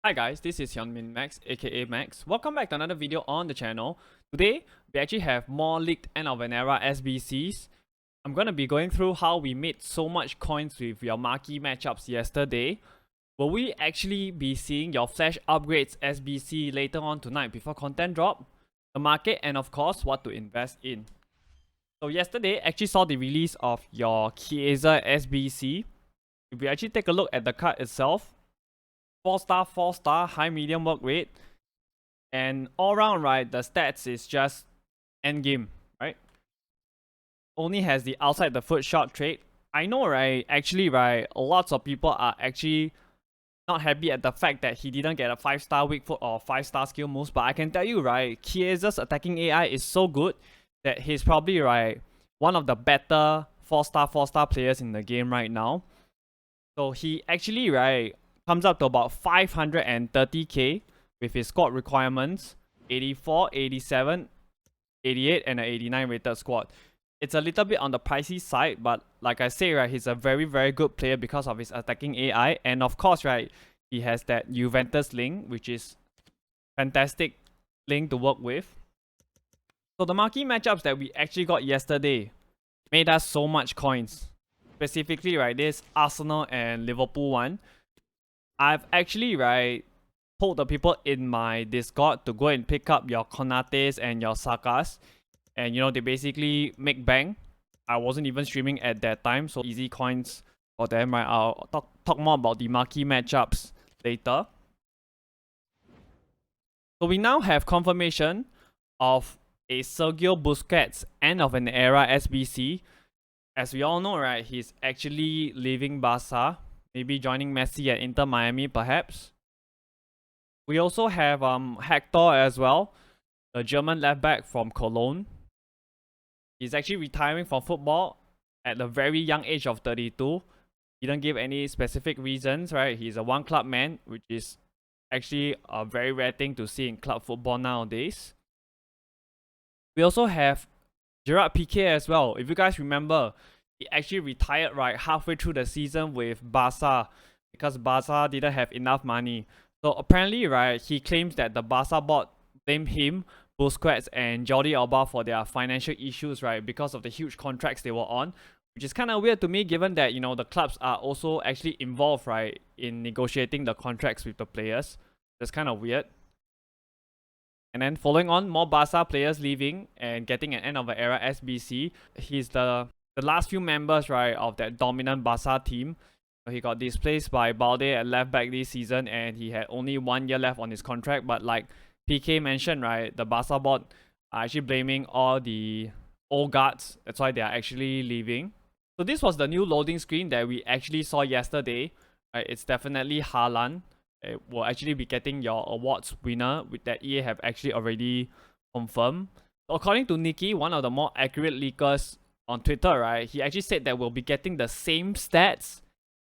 Hi guys, this is Hyunmin Max aka Max. Welcome back to another video on the channel. Today, we actually have more leaked End of an Era SBCs. I'm gonna be going through how we made so much coins with your marquee matchups yesterday. Will we actually be seeing your flash upgrades SBC later on tonight before content drop? The market and of course what to invest in. So yesterday actually saw the release of your Chiesa SBC. If we actually take a look at the card itself, 4-star, 4-star, high medium work rate, and all round, right, the stats is just endgame, right? Only has the outside the foot shot trait. I know, right, actually, right, lots of people are actually not happy at the fact that he didn't get a 5-star weak foot or 5-star skill moves, but I can tell you, right, Chiesa's attacking AI is so good that he's probably, right, one of the better 4-star players in the game right now. So he actually, right, comes up to about 530k with his squad requirements, 84, 87, 88 and an 89 rated squad. It's a little bit on the pricey side, but like I say, right, he's a very good player because of his attacking AI, and of course, right, he has that Juventus link, which is fantastic link to work with. So the marquee matchups that we actually got yesterday made us so much coins. Specifically, right, this Arsenal and Liverpool one. I've actually, right, told the people in my Discord to go and pick up your Konates and your Sakas. And, you know, they basically make bank. I wasn't even streaming at that time, so easy coins for them, right? I'll talk more about the marquee matchups later. So we now have confirmation of a Sergio Busquets End of an Era SBC. As we all know, right, he's actually leaving Barca. Maybe joining Messi at Inter Miami, perhaps. We also have Hector as well, the German left back from Cologne. He's actually retiring from football at the very young age of 32. He didn't give any specific reasons, right? He's a one club man, which is actually a very rare thing to see in club football nowadays. We also have Gerard Piqué as well. If you guys remember, he actually retired right halfway through the season with Barca because Barca didn't have enough money. So apparently, right, he claims that the Barca board blamed him, Busquets, and Jordi Alba for their financial issues, right, because of the huge contracts they were on, which is kind of weird to me given that, you know, the clubs are also actually involved, right, in negotiating the contracts with the players. That's kind of weird. And then following on, more Barca players leaving and getting an End of an Era SBC. He's the last few members, right, of that dominant Barca team. He got displaced by Balde at left back this season, and he had only 1 year left on his contract. But like PK mentioned, right, the Barca board are actually blaming all the old guards. That's why they are actually leaving. So this was the new loading screen that we actually saw yesterday. Right, it's definitely Haaland. It will actually be getting your awards winner with that EA have actually already confirmed. So according to Nikki, one of the more accurate leakers on Twitter, right, he actually said that we'll be getting the same stats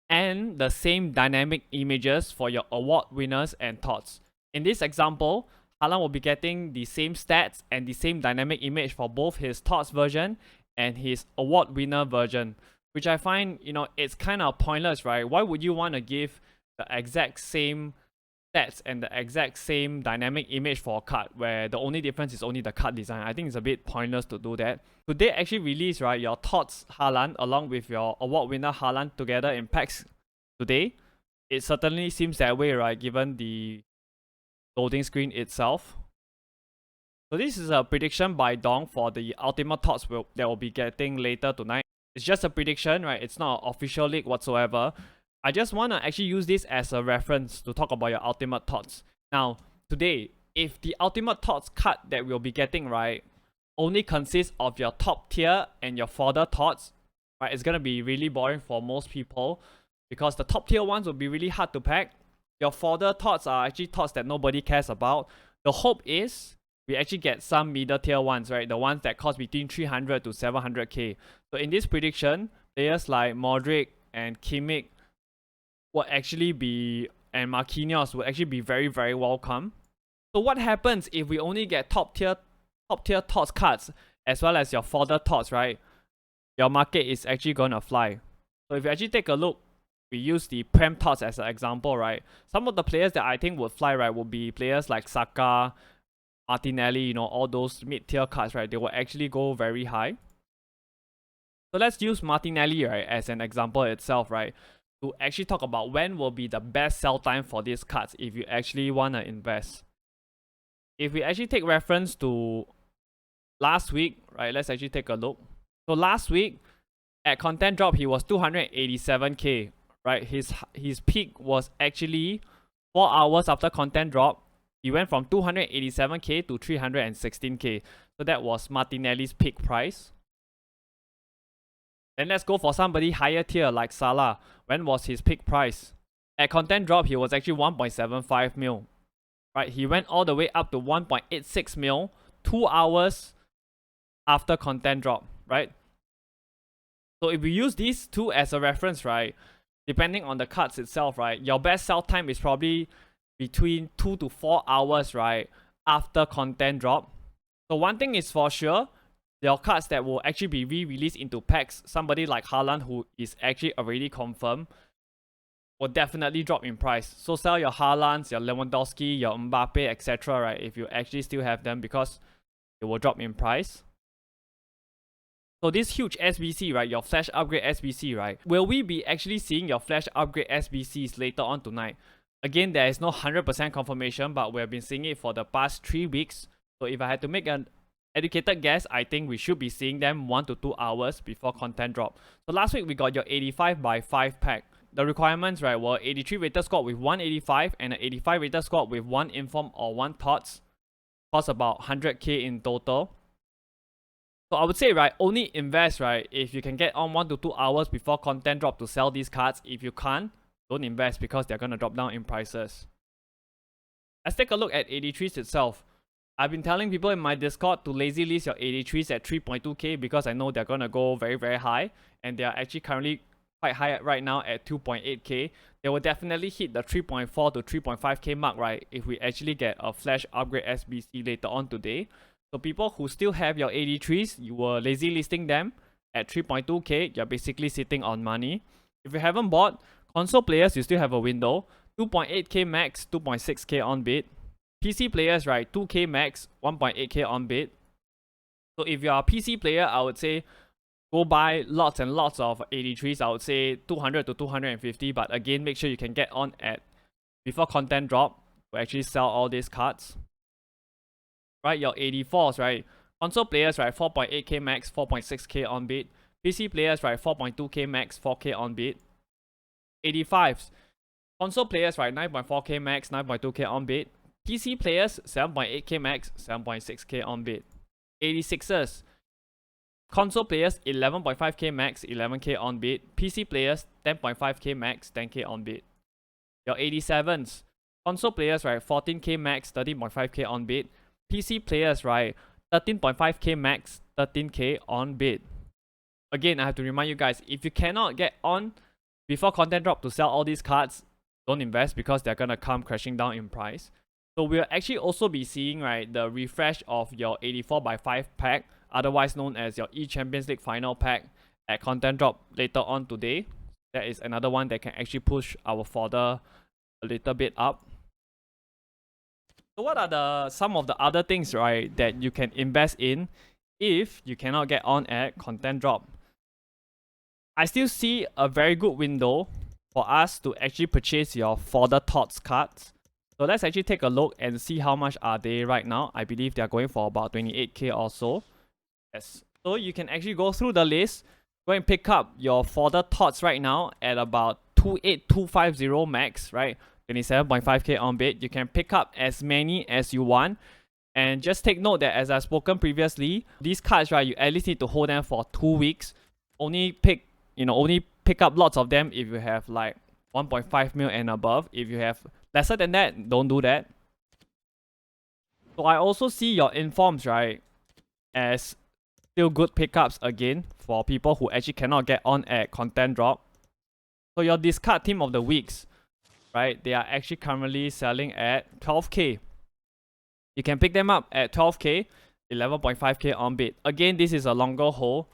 and the same dynamic images for your award winners and TOTS. In this example, Haaland will be getting the same stats and the same dynamic image for both his TOTS version and his award winner version, which I find, you know, it's kind of pointless, right? Why would you want to give the exact same stats and the exact same dynamic image for a card where the only difference is only the card design? I think it's a bit pointless to do that. Could they actually release, right, your TOTS Haaland along with your award winner Haaland together in packs today? It certainly seems that way, right, given the loading screen itself. So this is a prediction by Dong for the ultimate TOTS that we'll be getting later tonight. It's just a prediction, right? It's not an official leak whatsoever. I just want to actually use this as a reference to talk about your ultimate TOTS. Now, today, if the ultimate TOTS card that we'll be getting, right, only consists of your top tier and your fodder TOTS, right, it's going to be really boring for most people because the top tier ones will be really hard to pack. Your fodder TOTS are actually TOTS that nobody cares about. The hope is we actually get some middle tier ones, right, the ones that cost between 300 to 700k. So in this prediction, players like Modric and Kimmich will actually be, and Marquinhos will actually be very welcome. So what happens if we only get top tier TOTS cards as well as your fodder TOTS, right? Your market is actually gonna fly. So if you actually take a look we use the Prem TOTS as an example, right? Some of the players that I think would fly, right, would be players like Saka, Martinelli, you know, all those mid-tier cards, right? They will actually go very high. So let's use Martinelli, right, as an example itself, right, to actually talk about when will be the best sell time for these cards if you actually want to invest. If we actually take reference to last week, right, let's actually take a look. So last week, at content drop, he was 287k, right? His peak was actually 4 hours after content drop. He went from 287k to 316k. So that was Martinelli's peak price. Then let's go for somebody higher tier like Salah. When was his peak price? At content drop, he was actually 1.75 mil. Right? He went all the way up to 1.86 mil 2 hours after content drop, right? So if we use these two as a reference, right, depending on the cards itself, right, your best sell time is probably between 2 to 4 hours, right, after content drop. So one thing is for sure, there are cards that will actually be re-released into packs. Somebody like Haaland, who is actually already confirmed, will definitely drop in price. So sell your Haalands, your Lewandowski, your Mbappe, etc., right, if you actually still have them, because it will drop in price. So this huge SBC, right, your flash upgrade SBC, right, will we be actually seeing your flash upgrade SBCs later on tonight? Again, there is no 100% confirmation, but we have been seeing it for the past 3 weeks. So if I had to make an educated guess, I think we should be seeing them 1 to 2 hours before content drop. So last week we got your 85 by 5 pack. The requirements, right, were 83 rated squad with 185 and an 85 rated squad with 1 inform or 1 TOTS. Cost about 100k in total. So I would say, right, only invest, right, if you can get on 1 to 2 hours before content drop to sell these cards. If you can't, don't invest because they're going to drop down in prices. Let's take a look at 83s itself. I've been telling people in my Discord to lazy list your 83s at 3.2k because I know they're going to go very, very high. And they are actually currently quite high right now at 2.8k. They will definitely hit the 3.4 to 3.5k mark, right, if we actually get a flash upgrade SBC later on today. So people who still have your 83s, you were lazy listing them at 3.2k, you're basically sitting on money. If you haven't bought, console players, you still have a window. 2.8k max, 2.6k on bid. PC players, right, 2k max, 1.8k on bid. So if you are a PC player, I would say go buy lots and lots of 83s. I would say 200 to 250, but again, make sure you can get on at before content drop to actually sell all these cards. Right, your 84s, right, console players, right, 4.8k max, 4.6k on bid. PC players, right, 4.2k max, 4k on bid. 85s, console players, right, 9.4k max, 9.2k on bid. PC players, 7.8k max, 7.6k on bid. 86ers, console players, 11.5k max, 11k on bid. PC players, 10.5k max, 10k on bid. Your 87s, console players, right, 14k max, 13.5k on bid. PC players, right, 13.5k max, 13k on bid. Again, I have to remind you guys, if you cannot get on before content drop to sell all these cards, don't invest because they're gonna come crashing down in price. So we'll actually also be seeing, right, the refresh of your 84 by 5 pack, otherwise known as your E-Champions League final pack, at content drop later on today. That is another one that can actually push our fodder a little bit up. So what are some of the other things, right, that you can invest in if you cannot get on at content drop? I still see a very good window for us to actually purchase your fodder TOTS cards. So let's actually take a look and see how much are they right now. I believe they are going for about 28k or so. Yes. So you can actually go through the list, go and pick up your fodder TOTS right now at about 28250 max, right? 27.5k on bid. You can pick up as many as you want. And just take note that as I've spoken previously, these cards, right, you at least need to hold them for 2 weeks. Only pick up lots of them if you have like 1.5 mil and above. If you have lesser than that, don't do that. So I also see your informs, right, as still good pickups again for people who actually cannot get on at content drop. So your discard team of the weeks, right, they are actually currently selling at 12k. You can pick them up at 12k, 11.5k on bid. Again, this is a longer hold,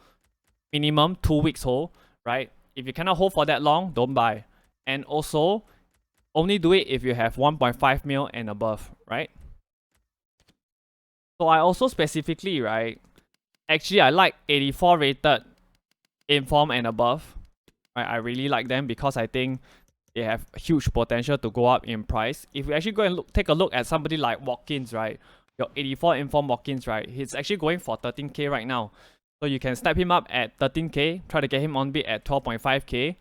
minimum 2 weeks hold, right? If you cannot hold for that long, don't buy. And also, only do it if you have 1.5 mil and above, right? So I also specifically, right, actually I like 84 rated inform and above. Right, I really like them because I think they have huge potential to go up in price. If we actually go and take a look at somebody like Watkins, right, your 84 inform Watkins, right, he's actually going for 13k right now. So you can snap him up at 13k, try to get him on bid at 12.5k.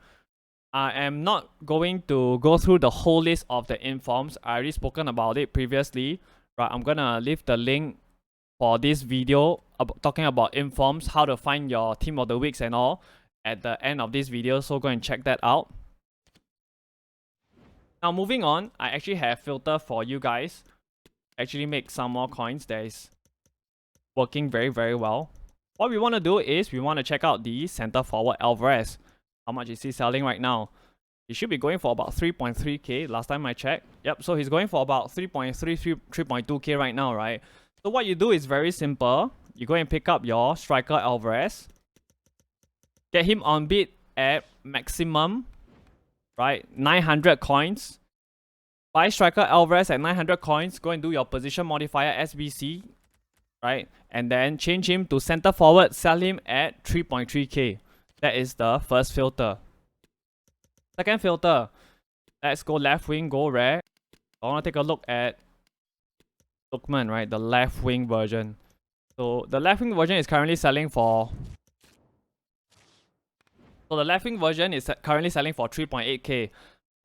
I am not going to go through the whole list of the informs. I already spoken about it previously. Right, I'm gonna leave the link for this video talking about informs, how to find your team of the weeks and all at the end of this video. So go and check that out. Now moving on, I actually have filter for you guys. Actually make some more coins that is working very, very well. What we want to do is we want to check out the center forward Alvarez. How much is he selling right now? He should be going for about 3.3k last time I checked. Yep, so he's going for about 3.2k right now, right? So what you do is very simple. You go and pick up your striker Alvarez. Get him on bid at maximum, right? 900 coins. Buy striker Alvarez at 900 coins. Go and do your position modifier SBC, right? And then change him to center forward. Sell him at 3.3k. That is the first filter. Second filter. Let's go left wing, go rare. I want to take a look at Lookman, right? The left wing version. So the left wing version is currently selling for... So the left wing version is currently selling for 3.8k.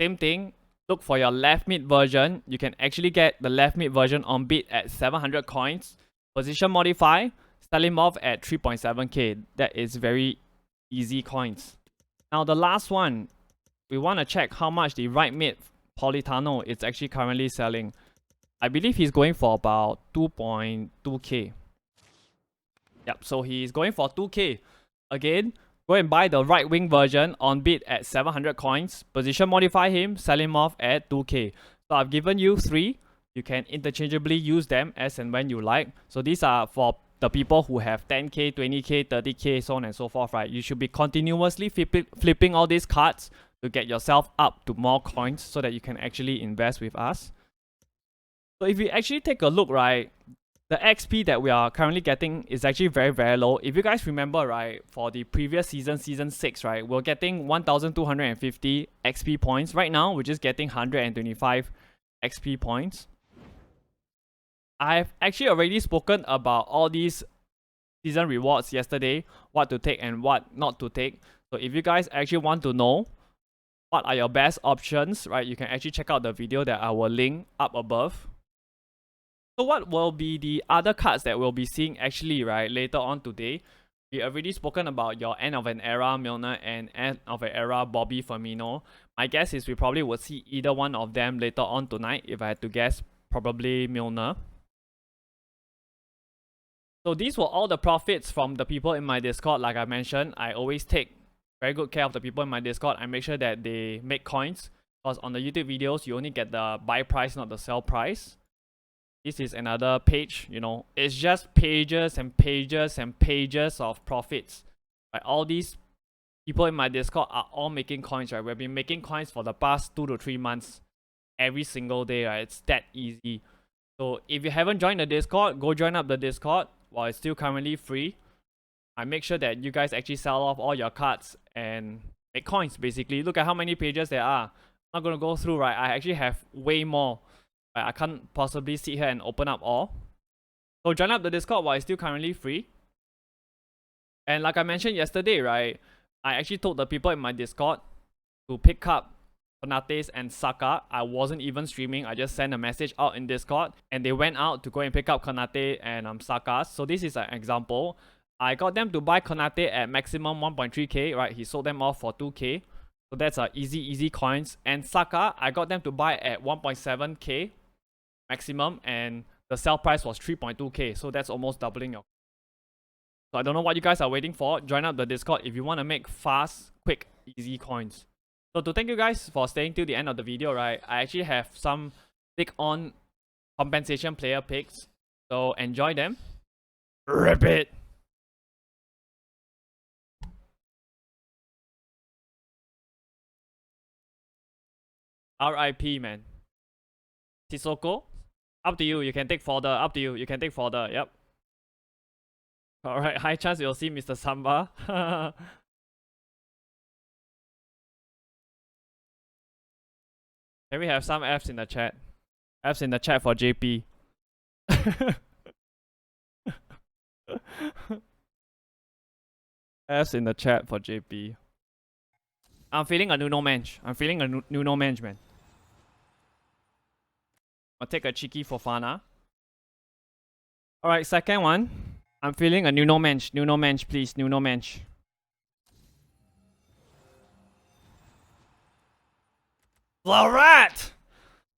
Same thing. Look for your left mid version. You can actually get the left mid version on bid at 700 coins. Position modify. Sell him off at 3.7k. That is very easy coins. Now the last one. We want to check how much the right mid Politano is actually currently selling. I believe he's going for about 2.2k. Yep, so he's going for 2k. Again, go and buy the right wing version on bid at 700 coins. Position modify him, sell him off at 2k. So I've given you 3. You can interchangeably use them as and when you like. So these are for the people who have 10k, 20k, 30k, so on and so forth, right? You should be continuously flipping all these cards to get yourself up to more coins so that you can actually invest with us. So if you actually take a look, right, the XP that we are currently getting is actually very, very low. If you guys remember, right, for the previous season, season 6, right, we're getting 1,250 XP points. Right now, we're just getting 125 XP points. I've actually already spoken about all these season rewards yesterday, what to take and what not to take. So if you guys actually want to know what are your best options, right, you can actually check out the video that I will link up above. So what will be the other cards that we'll be seeing actually, right, later on today? We already spoken about your End of an Era Milner and End of an Era Bobby Firmino. My guess is we probably will see either one of them later on tonight. If I had to guess, probably Milner. So these were all the profits from the people in my Discord. Like I mentioned, I always take very good care of the people in my Discord. I make sure that they make coins. Because on the YouTube videos, you only get the buy price, not the sell price. This is another page, you know. It's just pages and pages and pages of profits. Right? All these people in my Discord are all making coins, right? We've been making coins for the past 2 to 3 months. Every single day, right? It's that easy. So if you haven't joined the Discord, go join up the Discord while it's still currently free. I make sure that you guys actually sell off all your cards and make coins, basically. Look at how many pages there are. I'm not going to go through, right? I actually have way more. Right? I can't possibly sit here and open up all. So join up the Discord while it's still currently free. And like I mentioned yesterday, right? I actually told the people in my Discord to pick up Konates and Saka. I wasn't even streaming. I just sent a message out in Discord. And they went out to go and pick up Konate and Saka. So this is an example. I got them to buy Konate at maximum 1.3k, right? He sold them off for 2k. So that's easy coins. And Saka, I got them to buy at 1.7k maximum. And the sell price was 3.2k. So that's almost doubling your... So I don't know what you guys are waiting for. Join up the Discord if you want to make fast, quick, easy coins. So to thank you guys for staying till the end of the video, right? I actually have some stick on compensation player picks. So enjoy them. Rip it! RIP, man. Sissoko? Up to you. You can take fodder. Up to you. You can take fodder. Yep. Alright, high chance you'll see Mr. Samba. Can we have some Fs in the chat? Fs in the chat for JP. Fs in the chat for JP. I'm feeling a Nuno Mensch. I'm feeling a Nuno Mensch, man. I'll take a cheeky Fofana. Alright, second one. I'm feeling a Nuno Mensch. Nuno Mensch, please. Nuno Mensch. The rat!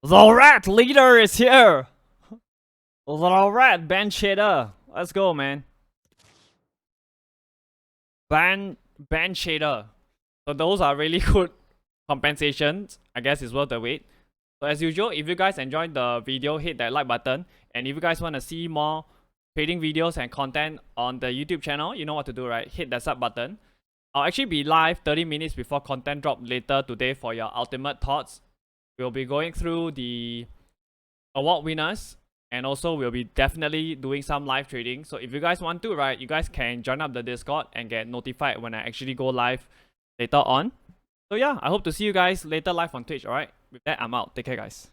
The rat leader is here! The rat bench hitter. Let's go, man. Bench hitter. So those are really good compensations. I guess it's worth the wait. So as usual, if you guys enjoyed the video, hit that like button. And if you guys want to see more trading videos and content on the YouTube channel, you know what to do, right? Hit that sub button. I'll actually be live 30 minutes before content drop later today for your ultimate thoughts. We'll be going through the award winners, and also we'll be definitely doing some live trading. So if you guys want to, right, you guys can join up the Discord and get notified when I actually go live later on. So yeah, I hope to see you guys later live on Twitch, alright? With that, I'm out. Take care, guys.